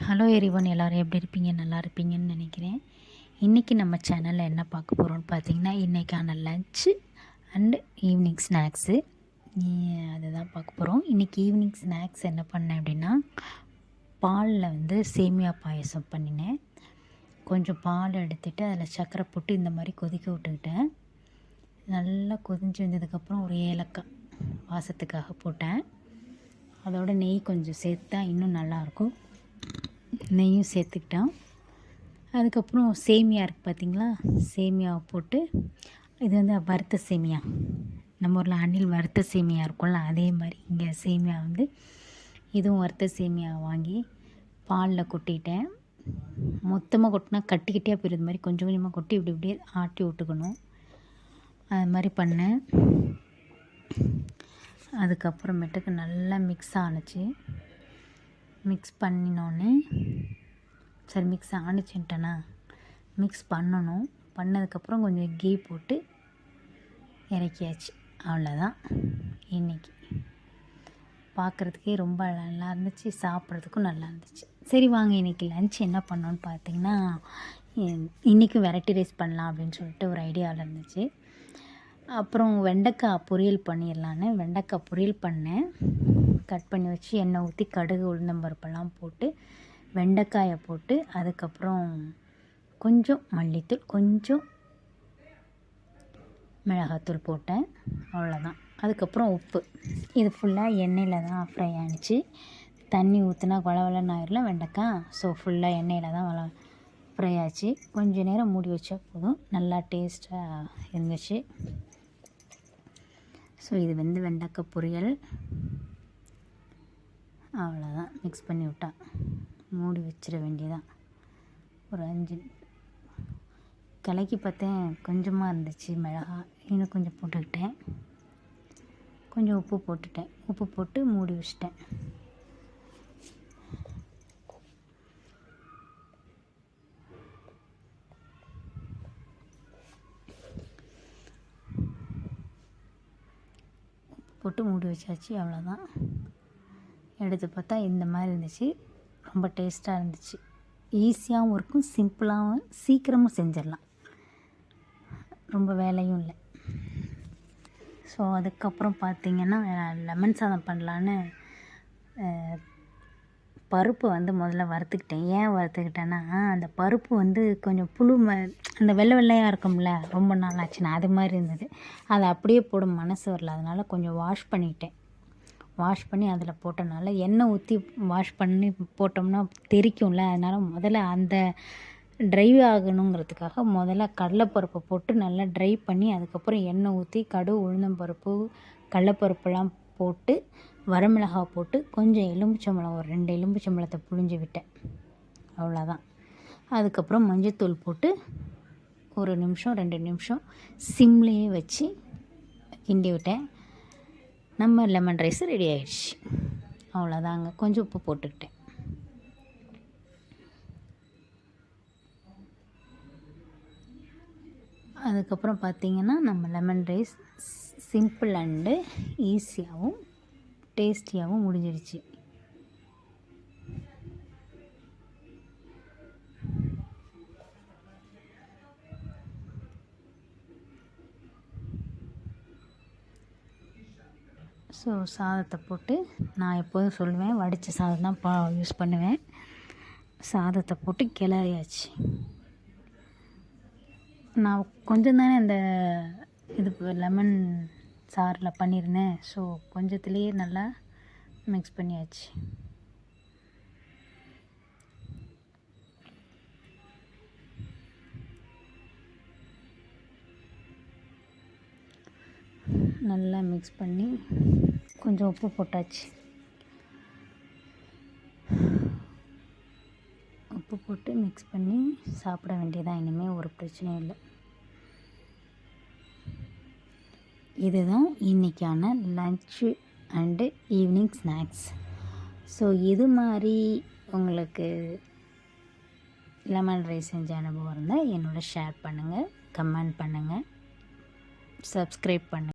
Hello everyone, எல்லோரும் எப்படி இருப்பீங்க? நல்லா இருப்பீங்கன்னு நினைக்கிறேன். இன்றைக்கி நம்ம சேனலில் என்ன பார்க்க போகிறோம்னு பார்த்தீங்கன்னா, இன்றைக்கான லன்ச்சு அண்டு ஈவினிங் ஸ்நாக்ஸு அதை தான் பார்க்க போகிறோம். இன்றைக்கி ஈவினிங் ஸ்நாக்ஸ் என்ன பண்ணேன் அப்படின்னா, பாலில் சேமியா பாயசம் பண்ணினேன். கொஞ்சம் பால் எடுத்துகிட்டு அதில் சர்க்கரை போட்டு இந்த மாதிரி கொதிக்க விட்டுக்கிட்டேன். நல்லா கொதிஞ்சு வந்ததுக்கப்புறம் ஒரு ஏலக்காய் வாசத்துக்காக போட்டேன். அதோட நெய் கொஞ்சம் சேர்த்தா இன்னும் நல்லாயிருக்கும். நெய்யும் சேர்த்துக்கிட்டோம். அதுக்கப்புறம் சேமியா இருக்குது பார்த்திங்களா, சேமியாவை போட்டு இது வறுத்த சேமியா, நம்ம ஊரில் அணில் வறுத்த சேமியா இருக்கும்ல, அதே மாதிரி இங்கே சேமியா இதுவும் வறுத்த சேமியா வாங்கி பாலில் கொட்டிட்டேன். மொத்தமாக கொட்டினா கட்டிக்கிட்டே போயிடுது மாதிரி கொஞ்சம் கொஞ்சமாக கொட்டி இப்படி இப்படியே ஆட்டி விட்டுக்கணும். அது மாதிரி பண்ணேன். அதுக்கப்புறமேட்டுக்கு நல்லா மிக்ஸ் ஆணுச்சு. மிக்ஸ் பண்ணினோன்னே சரி மிக்ஸ் ஆணுச்சுன்ட்டேனா, மிக்ஸ் பண்ணணும். பண்ணதுக்கப்புறம் கொஞ்சம் கீ போட்டு இறக்கியாச்சு. அவ்வளோதான். இன்றைக்கி பார்க்குறதுக்கே ரொம்ப நல்லா இருந்துச்சு, சாப்பிட்றதுக்கும் நல்லா இருந்துச்சு. சரி வாங்க, இன்றைக்கி லன்ச் என்ன பண்ணோன்னு பார்த்தீங்கன்னா, இன்றைக்கும் வெரைட்டி ரைஸ் பண்ணலாம் அப்படின்னு சொல்லிட்டு ஒரு ஐடியாவில் இருந்துச்சு. அப்புறம் வெண்டைக்காய் பொரியல் பண்ணிடலான்னு வெண்டைக்காய் பொரியல் பண்ணேன். கட் பண்ணி வச்சு எண்ணெய் ஊற்றி கடுகு உளுந்தம்பருப்பெல்லாம் போட்டு வெண்டைக்காயை போட்டு அதுக்கப்புறம் கொஞ்சம் மல்லித்தூள், கொஞ்சம் மிளகாத்தூள் போட்டேன். அவ்வளோதான். அதுக்கப்புறம் உப்பு. இது ஃபுல்லாக எண்ணெயில் தான் ஃப்ரை ஆணுச்சு. தண்ணி ஊற்றினா வளவளன்னு ஆயிடலாம் வெண்டைக்காய். ஸோ ஃபுல்லாக எண்ணெயில் தான் ஃப்ரை ஆச்சு. கொஞ்சம் நேரம் மூடி வச்சா போதும், நல்லா டேஸ்ட்டாக இருந்துச்சு. ஸோ இது வெண்டைக்காய் பொரியல். அவ்வளோதான். மிக்ஸ் பண்ணி விட்டா மூடி வச்சிட வேண்டியதான். ஒரு 5 கலக்கி பார்த்தேன், கொஞ்சமாக இருந்துச்சு மிளகாய், இன்னும் கொஞ்சம் போட்டுக்கிட்டேன். கொஞ்சம் உப்பு போட்டுட்டேன். உப்பு போட்டு மூடி வச்சிட்டேன். போட்டு மூடி வச்சாச்சு. அவ்வளோதான். எடுத்து பார்த்தா இந்த மாதிரி இருந்துச்சு. ரொம்ப டேஸ்ட்டாக இருந்துச்சு. ஈஸியாகவும் இருக்கும், சிம்பிளாகவும், சீக்கிரமும் செஞ்சிடலாம், ரொம்ப வேலையும் இல்லை. ஸோ அதுக்கப்புறம் பார்த்திங்கன்னா லெமன் சாதம் பண்ணலான்னு பருப்பு முதல்ல வறுத்துக்கிட்டேன். ஏன் வறுத்துக்கிட்டேன்னா, அந்த பருப்பு கொஞ்சம் புழு அந்த வெள்ளை வெள்ளையாக இருக்கும்ல, ரொம்ப நாள் ஆச்சுன்னா அது மாதிரி இருந்தது. அதை அப்படியே போட மனசு வரல. அதனால் கொஞ்சம் வாஷ் பண்ணிட்டேன். வாஷ் பண்ணி அதில் போட்டனால எண்ணெய் ஊற்றி வாஷ் பண்ணி போட்டோம்னா தெறிக்கும்ல, அதனால் முதல்ல அந்த ட்ரை ஆகணுங்கிறதுக்காக முதல்ல கடலைப்பருப்பை போட்டு நல்லா ட்ரை பண்ணி அதுக்கப்புறம் எண்ணெய் ஊற்றி கடுகு உளுந்தம்பருப்பு கடலைப்பருப்புலாம் போட்டு வரமிளகாய் போட்டு கொஞ்சம் எலுமிச்சம்பழம், ஒரு 2 எலுமிச்சம்பழத்தை புழிஞ்சு விட்டேன். அவ்வளோதான். அதுக்கப்புறம் மஞ்சத்தூள் போட்டு 1 நிமிஷம் 2 நிமிஷம் சிம்லேயே வச்சு கிண்டி விட்டேன். நம்ம லெமன் ரைஸ் ரெடி ஆகிடுச்சு. அவ்வளோதாங்க. கொஞ்சம் உப்பு போட்டுக்கிட்டேன். அதுக்கப்புறம் பார்த்திங்கன்னா நம்ம லெமன் ரைஸ் சிம்பிள் அண்டு ஈஸியாகவும் டேஸ்டியாகவும் முடிஞ்சிடுச்சு. ஸோ சாதத்தை போட்டு, நான் எப்போதும் சொல்லுவேன் வடித்த சாதம் தான் யூஸ் பண்ணுவேன். சாதத்தை போட்டு கிளறியாச்சு. நான் கொஞ்சம் தானே இந்த லெமன் சாறில் பண்ணியிருந்தேன். ஸோ கொஞ்சத்துலேயே நல்லா மிக்ஸ் பண்ணியாச்சு. நல்லா மிக்ஸ் பண்ணி கொஞ்சம் உப்பு போட்டாச்சு. உப்பு போட்டு மிக்ஸ் பண்ணி சாப்பிட வேண்டியதான். இனிமேல் ஒரு பிரச்சனையும் இல்லை. இதுதான் இன்றைக்கான lunch and evening snacks. So இது மாதிரி உங்களுக்கு லெமன் ரைஸ் செஞ்ச அனுபவம் இருந்தால் என்னோட ஷேர் பண்ணுங்கள், கமெண்ட் பண்ணுங்கள், சப்ஸ்கிரைப் பண்ணுங்கள்.